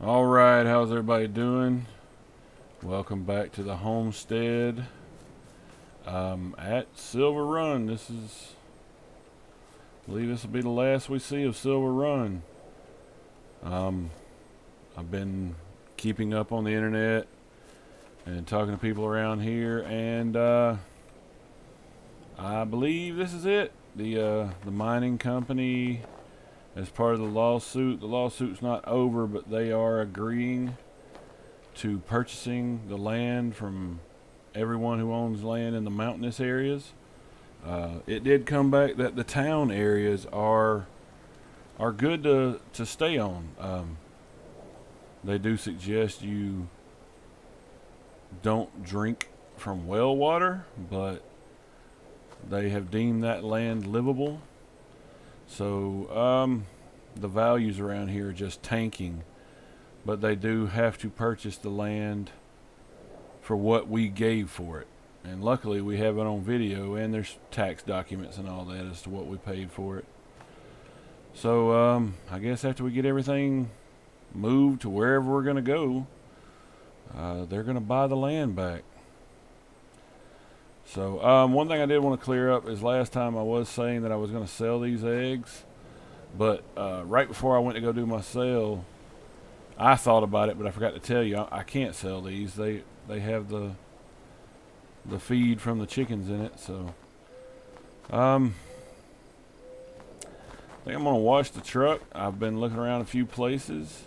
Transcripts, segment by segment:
Alright, how's everybody doing? Welcome back to the homestead at Silverrun. I believe this will be the last we see of Silverrun. I've been keeping up on the internet and talking to people around here, and I believe this is it. The mining company, as part of the lawsuit's not over, but they are agreeing to purchasing the land from everyone who owns land in the mountainous areas. It did come back that the town areas are good to stay on. They do suggest you don't drink from well water, but they have deemed that land livable. So the values around here are just tanking, but they do have to purchase the land for what we gave for it. And luckily we have it on video, and there's tax documents and all that as to what we paid for it. So I guess after we get everything moved to wherever we're going to go, they're going to buy the land back. So one thing I did want to clear up is last time I was saying that I was going to sell these eggs, but right before I went to go do my sale, I thought about it, but I forgot to tell you I can't sell these. They have the feed from the chickens in it. So I think I'm going to wash the truck. I've been looking around a few places.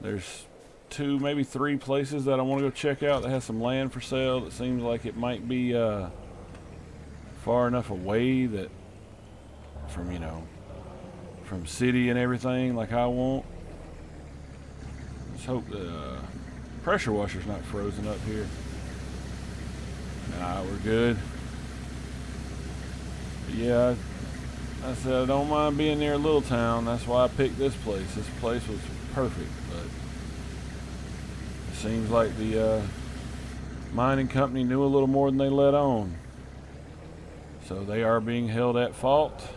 There's 2, maybe 3 places that I want to go check out that has some land for sale that seems like it might be far enough away that from city and everything like I want. Let's hope the pressure washer's not frozen up here. Nah, we're good. But yeah, I said I don't mind being near a little town. That's why I picked this place. This place was perfect, but seems like the mining company knew a little more than they let on. So they are being held at fault,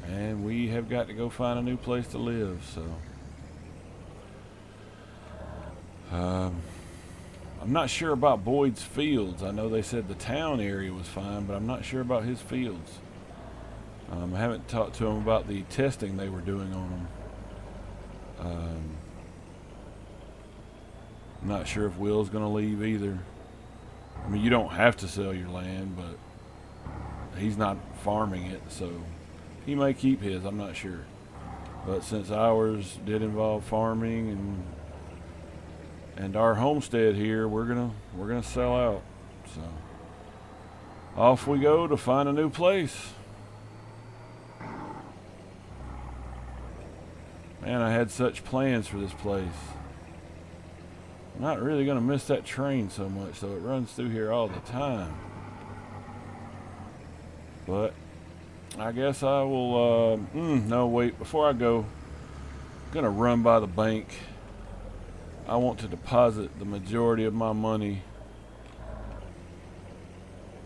and we have got to go find a new place to live. So I'm not sure about Boyd's fields. I know they said the town area was fine, but I'm not sure about his fields. I haven't talked to him about the testing they were doing on them. I'm not sure if Will's going to leave either. I mean, you don't have to sell your land, but he's not farming it, so he may keep his. I'm not sure. But since ours did involve farming and our homestead here, we're gonna sell out. So off we go to find a new place. Man, I had such plans for this place. I'm not really going to miss that train so much, though. It runs through here all the time. But I guess I will, no, wait, before I go, I'm going to run by the bank. I want to deposit the majority of my money,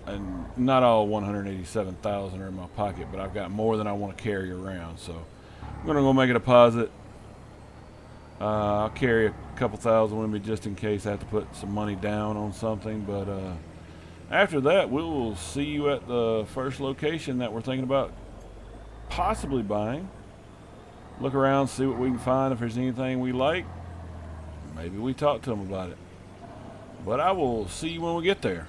and not all 187,000 are in my pocket, but I've got more than I want to carry around. So I'm going to go make a deposit. I'll carry a couple thousand with me just in case I have to put some money down on something. But after that, we will see you at the first location that we're thinking about possibly buying. Look around, see what we can find. If there's anything we like, maybe we talk to them about it. But I will see you when we get there.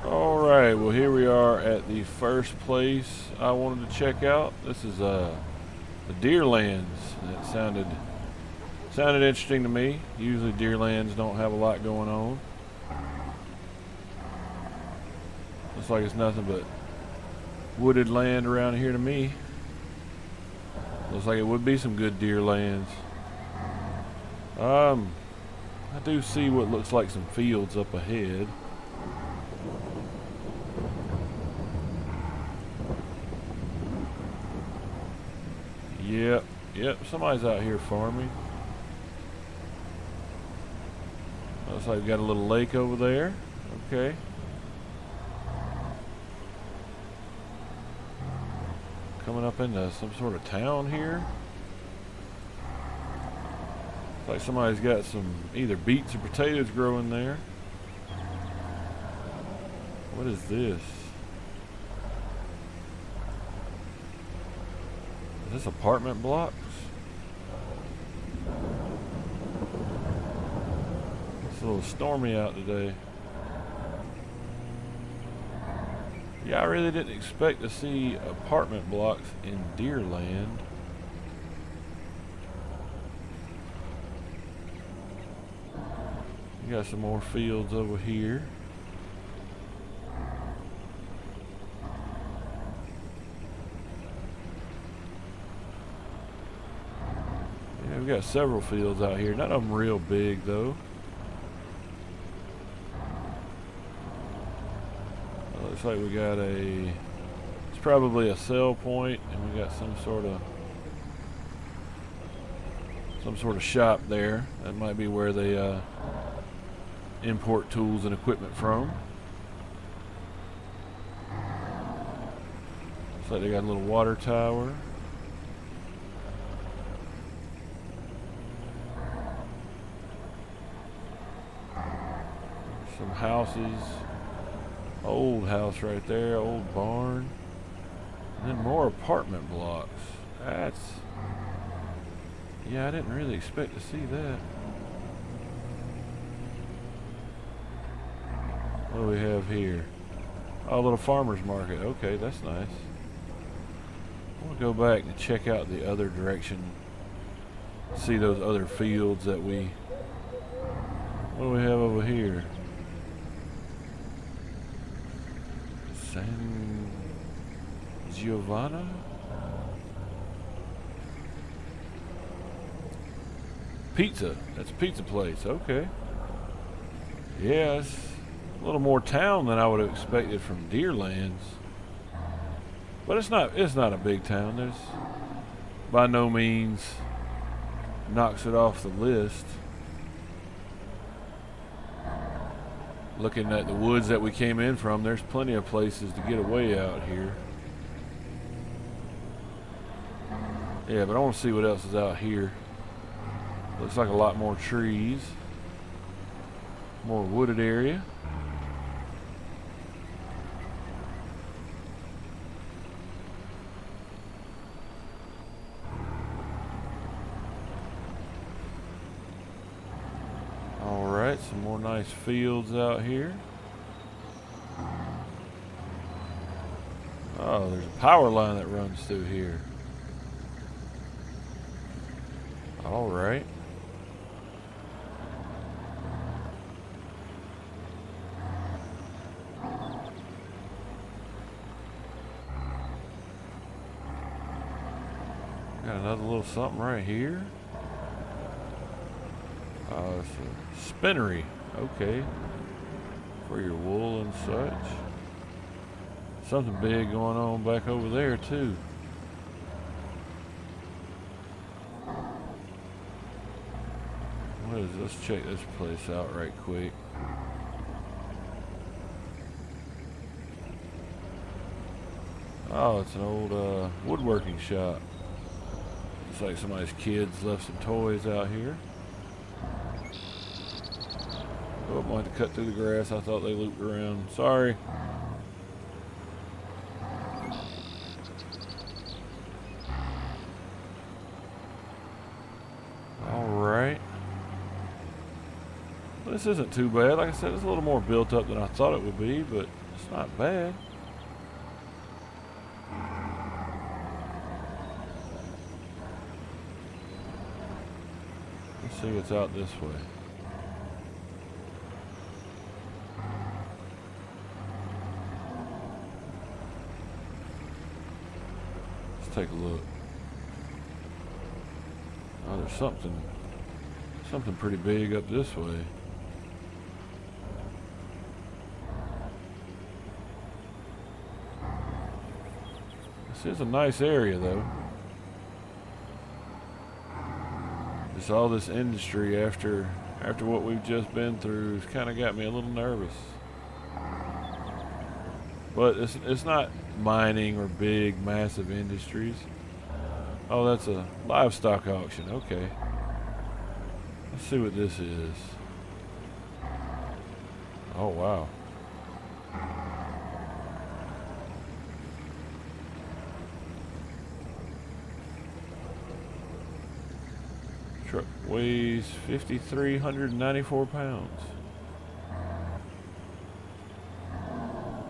Alright, well here we are at the first place I wanted to check out. This is the Deerlands. It sounded interesting to me. Usually Deerlands don't have a lot going on. Looks like it's nothing but wooded land around here to me. Looks like it would be some good Deerlands. I do see what looks like some fields up ahead. Yep, somebody's out here farming. Looks like we've got a little lake over there. Okay. Coming up into some sort of town here. Like somebody's got some either beets or potatoes growing there. What is this? Is this apartment blocks? It's a little stormy out today. Yeah, I really didn't expect to see apartment blocks in Deerland. You got some more fields over here. Yeah, we got several fields out here. None of them real big though. Looks like we got it's probably a sell point, and we got some sort of shop there. That might be where they import tools and equipment from. Looks like they got a little water tower. Some houses. Old house right there, old barn. And then more apartment blocks. Yeah, I didn't really expect to see that. What do we have here? Oh, a little farmer's market. Okay, that's nice. I want to go back and check out the other direction. See those other fields that what do we have over here? San Giovanna? Pizza. That's a pizza place. Okay. Yeah, it's a little more town than I would have expected from Deerlands. But it's not a big town. There's by no means knocks it off the list. Looking at the woods that we came in from, there's plenty of places to get away out here. Yeah, but I want to see what else is out here. Looks like a lot more trees. More wooded area. Alright, some more nice fields out here. Oh, there's a power line that runs through here. Alright. Got another little something right here. It's a spinnery. Okay. For your wool and such. Something big going on back over there too. What is this? Let's check this place out right quick. Oh, it's an old woodworking shop. Looks like somebody's kids left some toys out here. Oh, I might have to cut through the grass. I thought they looped around. Sorry. Alright. This isn't too bad. Like I said, it's a little more built up than I thought it would be, but it's not bad. Let's see what's out this way. Let's take a look. Oh, there's something pretty big up this way. This is a nice area though. Just all this industry after what we've just been through has kind of got me a little nervous. But it's not mining or big, massive industries. Oh, that's a livestock auction. Okay. Let's see what this is. Oh, wow. Truck weighs 5,394 pounds.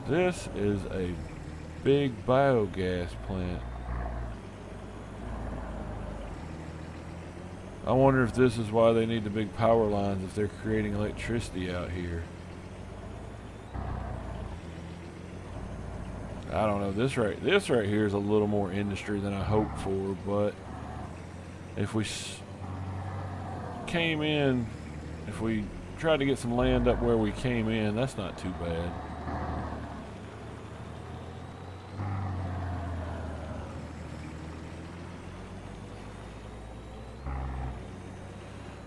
This is a big biogas plant. I wonder if this is why they need the big power lines, if they're creating electricity out here. I don't know. This right here is a little more industry than I hoped for, but if we came in, if we tried to get some land up where we came in, that's not too bad.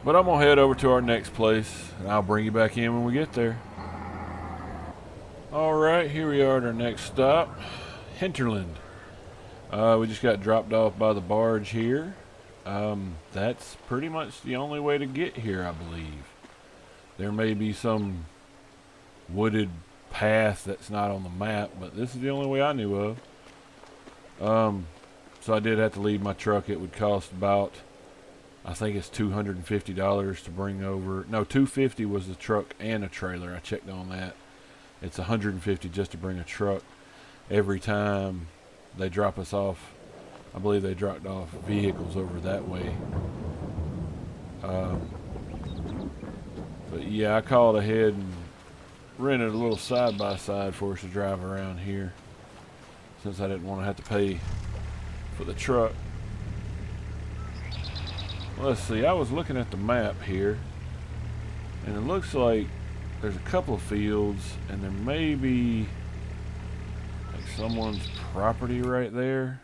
But I'm gonna head over to our next place, and I'll bring you back in when we get there. All right, here we are at our next stop, Hinterland. We just got dropped off by the barge here. That's pretty much the only way to get here, I believe. There may be some wooded path that's not on the map, but this is the only way I knew of. So I did have to leave my truck. It would cost about, I think it's $250 to bring over. No, $250 was the truck and a trailer. I checked on that. It's $150 just to bring a truck. Every time they drop us off, I believe they dropped off vehicles over that way. But yeah, I called ahead and rented a little side-by-side for us to drive around here, since I didn't want to have to pay for the truck. Let's see, I was looking at the map here, and it looks like there's a couple of fields, and there may be like someone's property right there.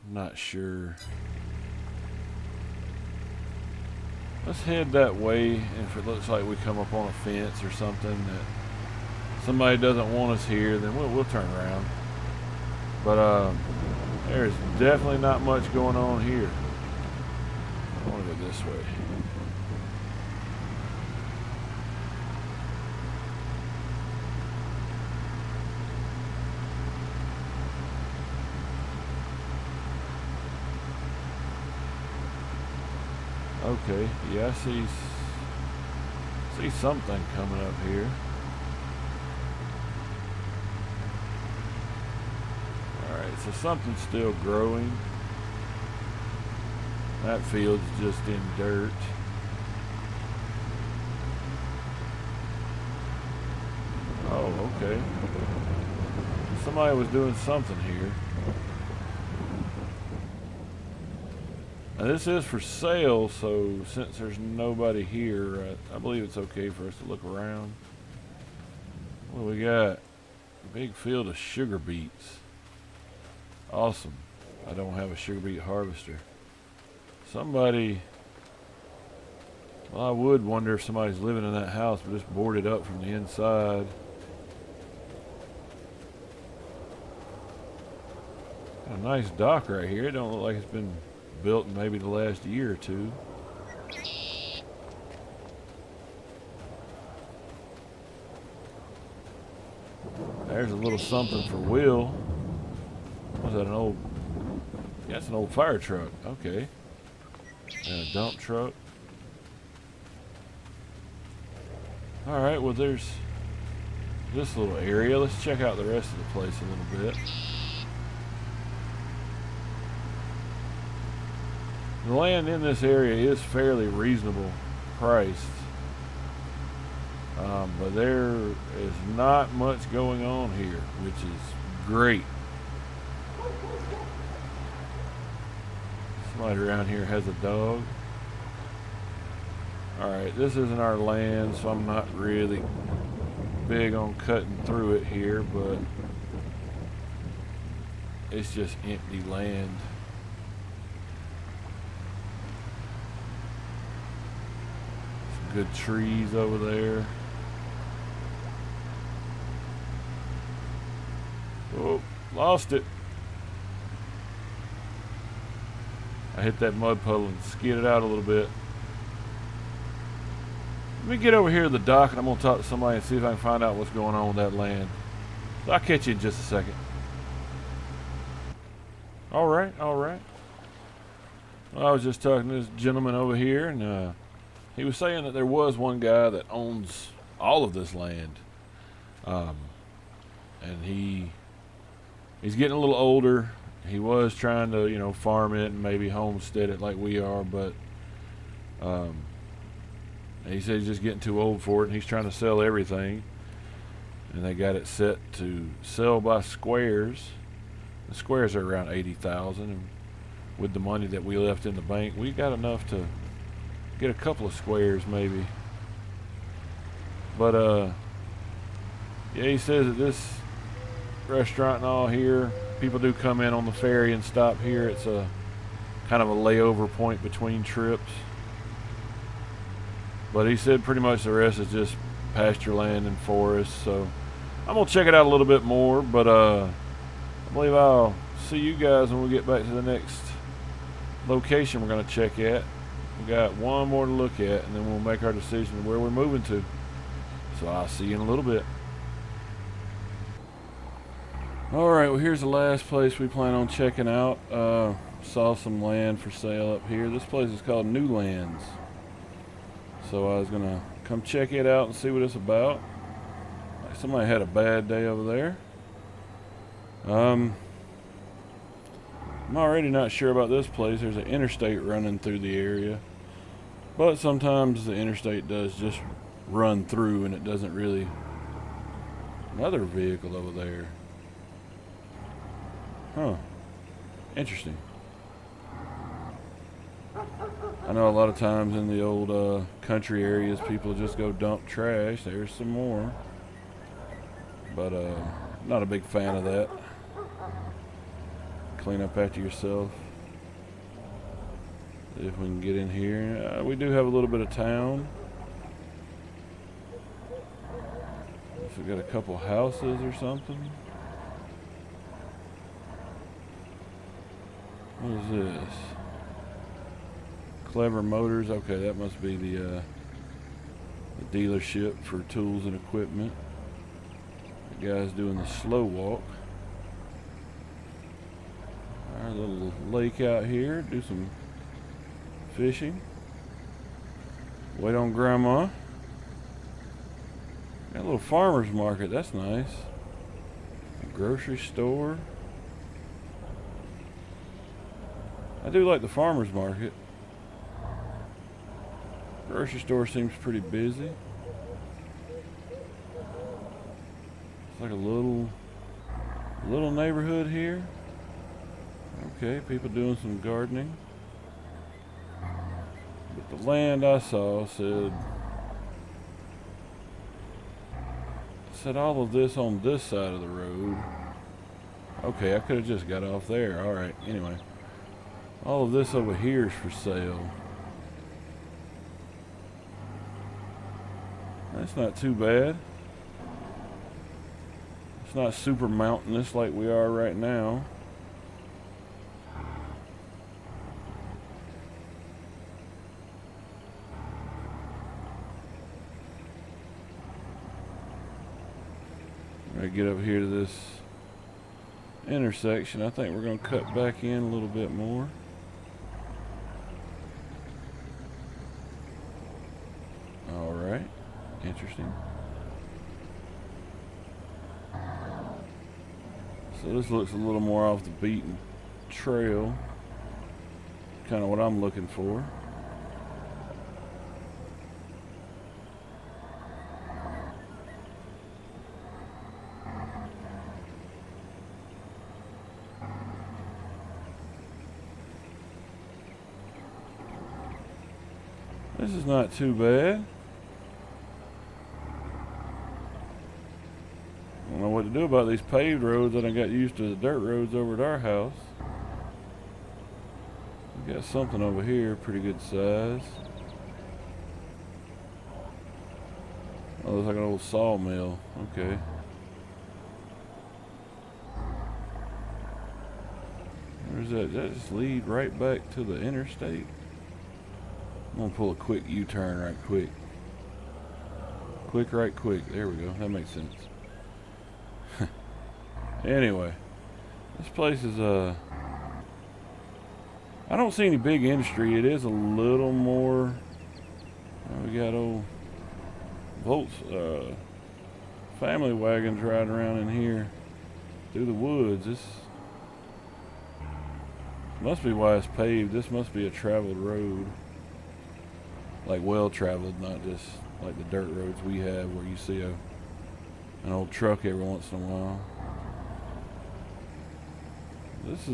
I'm not sure. Let's head that way, and if it looks like we come up on a fence or something that somebody doesn't want us here, then we'll turn around. But there's definitely not much going on here. I want to go this way. Okay, yeah, I see something coming up here. Alright, so something's still growing. That field's just in dirt. Oh, okay. Somebody was doing something here. Now this is for sale, so since there's nobody here, I believe it's okay for us to look around. What do we got? A big field of sugar beets. Awesome. I don't have a sugar beet harvester. Somebody, well, I would wonder if somebody's living in that house but just boarded up from the inside. Got a nice dock right here. It don't look like it's been built in maybe the last year or two. There's a little something for Will. Was that an old? Yeah, it's an old fire truck. Okay. And a dump truck. Alright, well there's this little area. Let's check out the rest of the place a little bit. The land in this area is fairly reasonable priced, but there is not much going on here, which is great. Somebody around here has a dog. Alright, this isn't our land, so I'm not really big on cutting through it here, but it's just empty land. Good trees over there. Oh, lost it. I hit that mud puddle and skidded out a little bit. Let me get over here to the dock and I'm going to talk to somebody and see if I can find out what's going on with that land. So I'll catch you in just a second. All right, all right. Well, I was just talking to this gentleman over here, and he was saying that there was one guy that owns all of this land. And he's getting a little older. He was trying to, you know, farm it and maybe homestead it like we are, but he said he's just getting too old for it, and he's trying to sell everything. And they got it set to sell by squares. The squares are around 80,000, and with the money that we left in the bank, we got enough to get a couple of squares maybe. But yeah, he says that this restaurant and all here, people do come in on the ferry and stop here. It's a kind of a layover point between trips. But he said pretty much the rest is just pasture land and forest. So I'm gonna check it out a little bit more, but I believe I'll see you guys when we get back to the next location we're gonna check at. We got one more to look at, and then we'll make our decision where we're moving to. So I'll see you in a little bit. Alright, well here's the last place we plan on checking out. Saw some land for sale up here. This place is called Newlands. So I was gonna come check it out and see what it's about. Like somebody had a bad day over there. I'm already not sure about this place. There's an interstate running through the area. But sometimes the interstate does just run through and it doesn't really... Another vehicle over there. Huh. Interesting. I know a lot of times in the old country areas people just go dump trash. There's some more. But not a big fan of that. Clean up after yourself. If we can get in here. We do have a little bit of town. So we got a couple houses or something. What is this? Clever Motors. Okay, that must be the dealership for tools and equipment. The guy's doing the slow walk. Our little lake out here. Do some fishing. Wait on Grandma. Got a little farmer's market. That's nice. A grocery store. I do like the farmer's market. Grocery store seems pretty busy. It's like a little neighborhood here. Okay, people doing some gardening. But the land I saw said all of this on this side of the road. Okay, I could have just got off there. Alright, anyway. All of this over here is for sale. That's not too bad. It's not super mountainous like we are right now. I get up here to this intersection. I think we're going to cut back in a little bit more. Alright, interesting. So this looks a little more off the beaten trail. Kind of what I'm looking for. This is not too bad. I don't know what to do about these paved roads. I done got used to the dirt roads over at our house. We got something over here, pretty good size. Oh, looks like an old sawmill. Okay. Where's that? Does that just lead right back to the interstate? I'm gonna pull a quick U-turn right quick. Quick, right quick. There we go. That makes sense. Anyway, this place is I don't see any big industry. It is a little more. We got old Volts family wagons riding around in here through the woods. This must be why it's paved. This must be a traveled road, like well traveled, not just like the dirt roads we have where you see an old truck every once in a while. This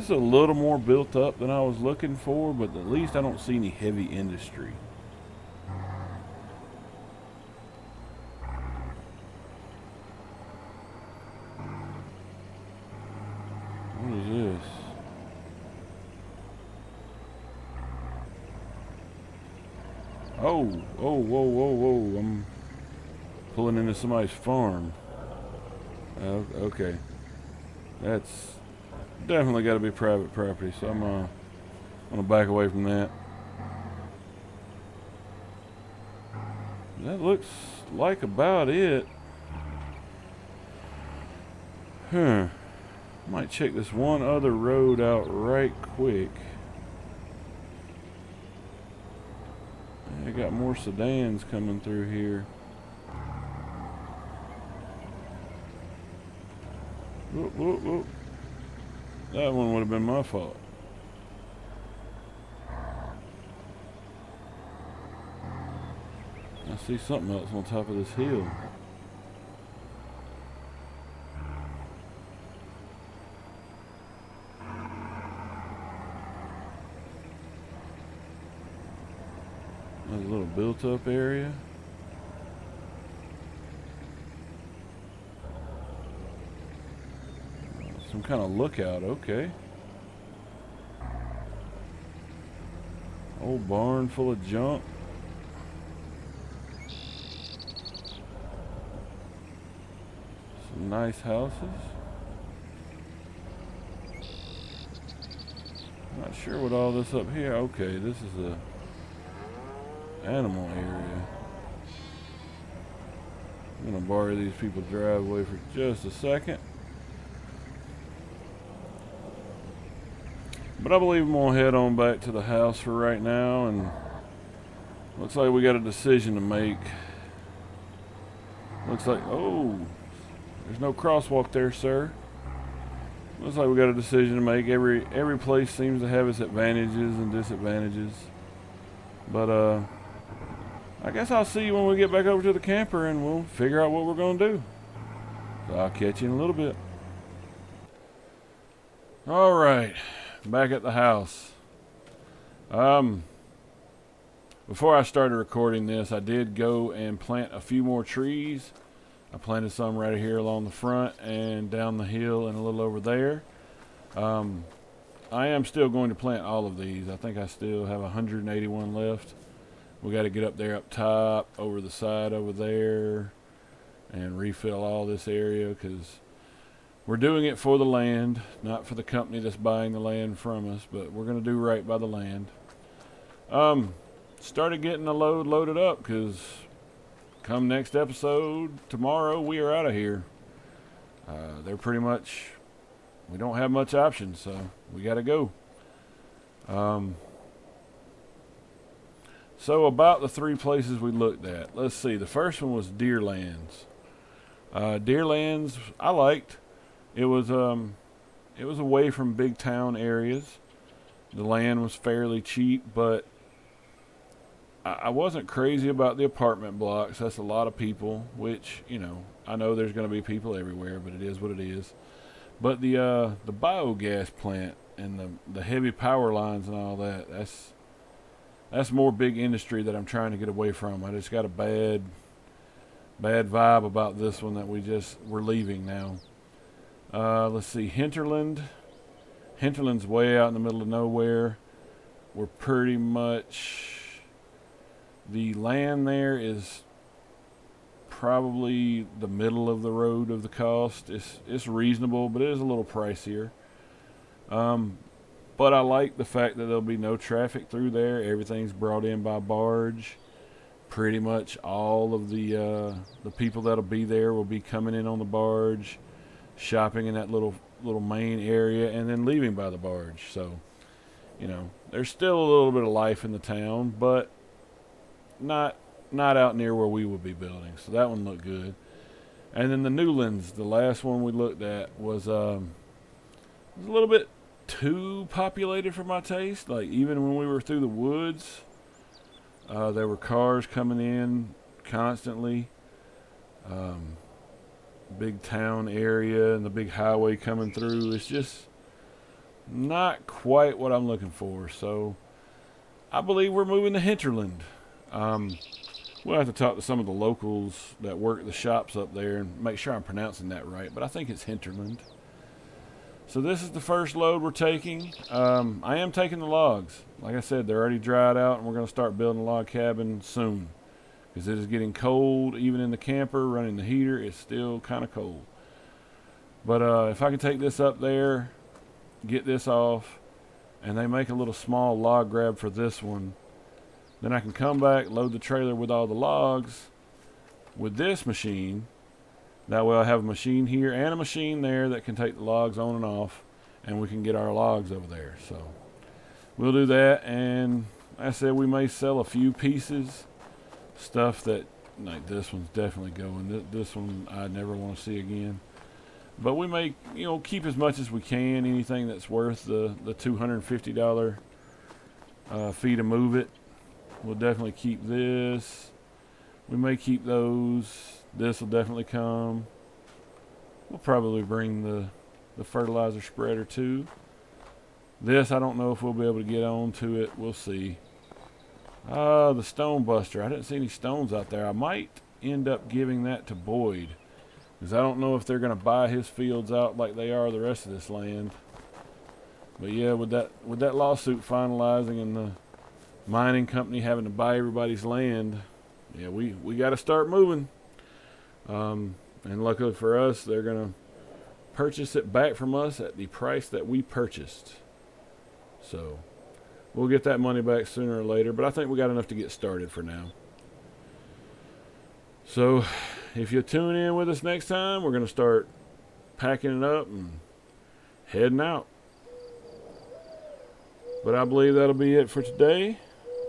is a little more built up than I was looking for, but at least I don't see any heavy industry. What is this? Oh, whoa. I'm pulling into somebody's farm. Okay. That's definitely got to be private property, so I'm gonna back away from that. That looks like about it. Might check this one other road out right quick. I got more sedans coming through here. Whoop. That one would have been my fault. I see something else on top of this hill. There's a little built-up area. Some kind of lookout, okay. Old barn full of junk. Some nice houses. Not sure what all this up here. Okay, this is a animal area. I'm gonna borrow these people's driveway for just a second. But I believe I'm gonna head on back to the house for right now, and looks like we got a decision to make. Looks like, oh, there's no crosswalk there, sir. Looks like we got a decision to make. Every place seems to have its advantages and disadvantages. But I guess I'll see you when we get back over to the camper and we'll figure out what we're gonna do. So I'll catch you in a little bit. All right, back at the house. Before I started recording this, I did go and plant a few more trees. I planted some right here along the front and down the hill and a little over there. I am still going to plant all of these. I think I still have 181 left. We got to get up there up top, over the side over there, and refill all this area because we're doing it for the land, not for the company that's buying the land from us, but we're going to do right by the land. Started getting the load loaded up because come next episode, tomorrow, we are out of here. They're pretty much, we don't have much options, so we got to go. So about the three places we looked at. Let's see. The first one was Deerlands. Deerlands I liked. It was away from big town areas. The land was fairly cheap, but I wasn't crazy about the apartment blocks. That's a lot of people, which, you know, I know there's going to be people everywhere, but it is what it is. But the biogas plant and the heavy power lines and all that, that's more big industry that I'm trying to get away from. I just got a bad vibe about this one that we're leaving now. Let's see, Hinterland. Hinterland's way out in the middle of nowhere. We're pretty much, the land there is probably the middle of the road of the cost. It's reasonable, but it is a little pricier. But I like the fact that there'll be no traffic through there. Everything's brought in by barge. Pretty much all of the people that'll be there will be coming in on the barge, shopping in that little main area, and then leaving by the barge. So, you know, there's still a little bit of life in the town, but not out near where we would be building. So that one looked good. And then the Newlands, the last one we looked at, was a little bit too populated for my taste. Like, even when we were through the woods, there were cars coming in constantly. Big town area and the big highway coming through. It's just not quite what I'm looking for. So I believe we're moving to Hinterland. We'll have to talk to some of the locals that work the shops up there and make sure I'm pronouncing that right, but I think it's Hinterland. So this is the first load we're taking. I am taking the logs. Like I said, they're already dried out, and we're going to start building a log cabin soon, because it is getting cold. Even in the camper, running the heater, it's still kind of cold. But if I can take this up there, get this off, and they make a little small log grab for this one, then I can come back, load the trailer with all the logs with this machine. That way I have a machine here and a machine there that can take the logs on and off, and we can get our logs over there. So we'll do that, and like I said, we may sell a few pieces, stuff that, like this one's definitely going. This one I never want to see again. But we may, you know, keep as much as we can, anything that's worth the $250 fee to move it. We'll definitely keep this. We may keep those. This will definitely come. We'll probably bring the fertilizer spreader too. This, I don't know if we'll be able to get on to it. We'll see. The stone buster. I didn't see any stones out there. I might end up giving that to Boyd, because I don't know if they're going to buy his fields out like they are the rest of this land. But yeah, with that lawsuit finalizing and the mining company having to buy everybody's land, yeah, we got to start moving. And luckily for us, they're going to purchase it back from us at the price that we purchased. So we'll get that money back sooner or later, but I think we got enough to get started for now. So if you tune in with us next time, we're going to start packing it up and heading out. But I believe that'll be it for today.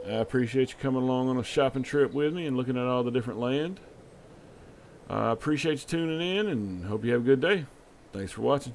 I appreciate you coming along on a shopping trip with me and looking at all the different land. I appreciate you tuning in, and hope you have a good day. Thanks for watching.